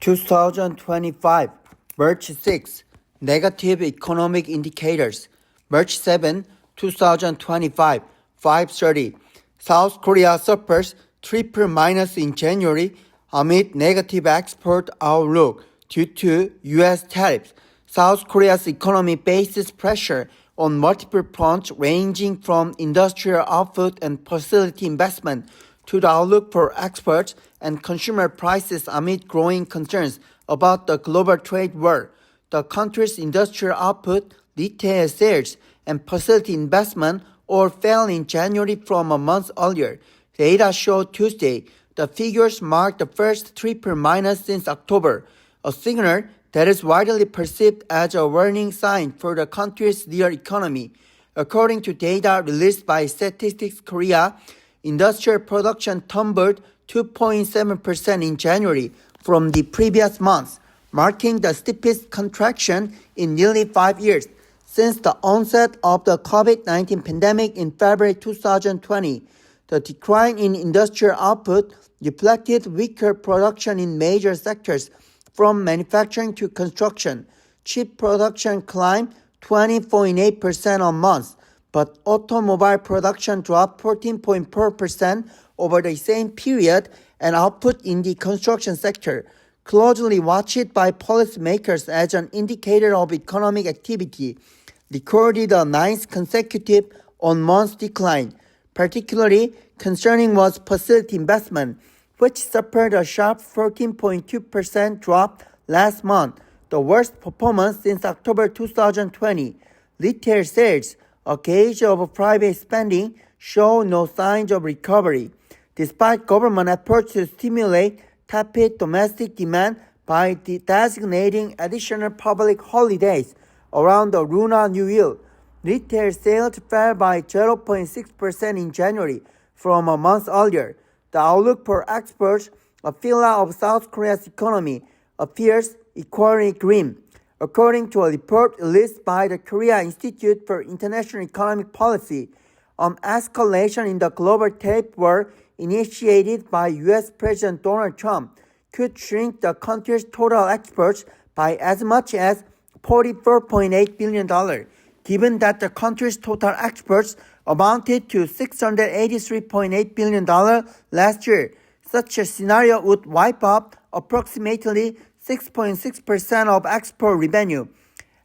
2025, March 6, Negative Economic Indicators, March 7, 2025, 5:30. South Korea suffers triple minus in January amid negative export outlook due to U.S. tariffs. South Korea's economy faces pressure on multiple fronts ranging from industrial output and facility investment to the outlook for exports and consumer prices amid growing concerns about the global trade war. The country's industrial output, retail sales, and facility investment all fell in January from a month earlier. Data showed Tuesday the figures marked the first triple minus since October, a signal that is widely perceived as a warning sign for the country's real economy. According to data released by Statistics Korea, industrial production tumbled 2.7% in January from the previous month, marking the steepest contraction in nearly 5 years since the onset of the COVID-19 pandemic in February 2020. The decline in industrial output reflected weaker production in major sectors from manufacturing to construction. Chip production climbed 20.8% a month, but automobile production dropped 14.4% over the same period, and output in the construction sector, closely watched by policymakers as an indicator of economic activity, recorded a ninth consecutive on-month decline. Particularly concerning was facility investment, which suffered a sharp 14.2% drop last month, the worst performance since October 2020. Retail sales, a gauge of private spending, show no signs of recovery, despite government efforts to stimulate tepid domestic demand by designating additional public holidays around the Lunar New Year. Retail sales fell by 0.6% in January from a month earlier. The outlook for exports, a pillar of South Korea's economy, appears equally grim. According to a report released by the Korea Institute for International Economic Policy, an escalation in the global trade war initiated by U.S. President Donald Trump could shrink the country's total exports by as much as $44.8 billion, given that the country's total exports amounted to $683.8 billion last year. Such a scenario would wipe out approximately 6.6% of export revenue.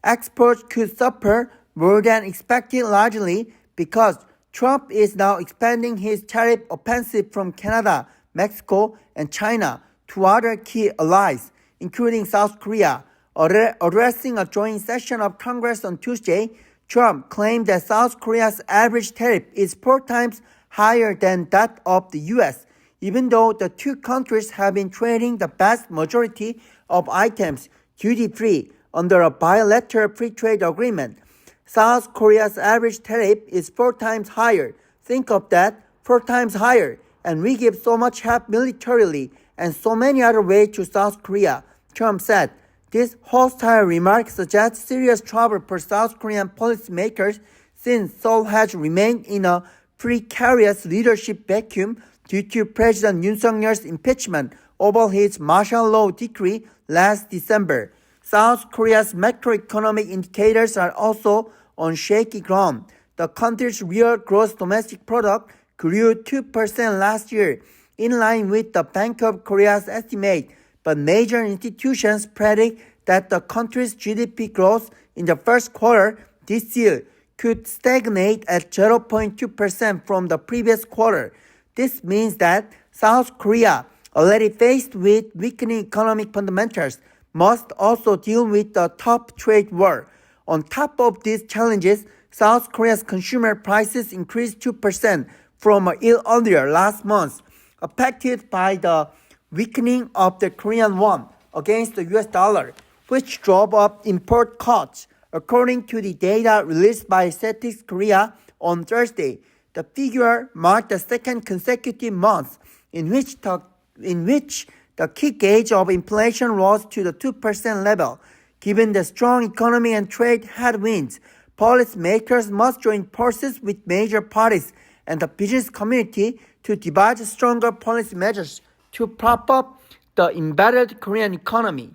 Exports could suffer more than expected largely because Trump is now expanding his tariff offensive from Canada, Mexico, and China to other key allies, including South Korea. Addressing a joint session of Congress on Tuesday, Trump claimed that South Korea's average tariff is 4 times higher than that of the U.S., even though the two countries have been trading the vast majority of items duty-free under a bilateral free trade agreement. South Korea's average tariff is 4 times higher. Think of that, 4 times higher. And we give so much help militarily and so many other ways to South Korea, Trump said. This hostile remark suggests serious trouble for South Korean policymakers since Seoul has remained in a precarious leadership vacuum due to President Yoon Suk-yeol's impeachment over his martial law decree last December. South Korea's macroeconomic indicators are also on shaky ground. The country's real gross domestic product grew 2% last year, in line with the Bank of Korea's estimate, but major institutions predict that the country's GDP growth in the first quarter this year could stagnate at 0.2% from the previous quarter. This means that South Korea, already faced with weakening economic fundamentals, must also deal with the tough trade war. On top of these challenges, South Korea's consumer prices increased 2% from a year earlier last month, affected by the weakening of the Korean won against the US dollar, which drove up import costs. According to the data released by Statistics Korea on Thursday, the figure marked the second consecutive month in which the key gauge of inflation rose to the 2% level. Given the strong economy and trade headwinds, policymakers must join forces with major parties and the business community to devise stronger policy measures to prop up the embattled Korean economy.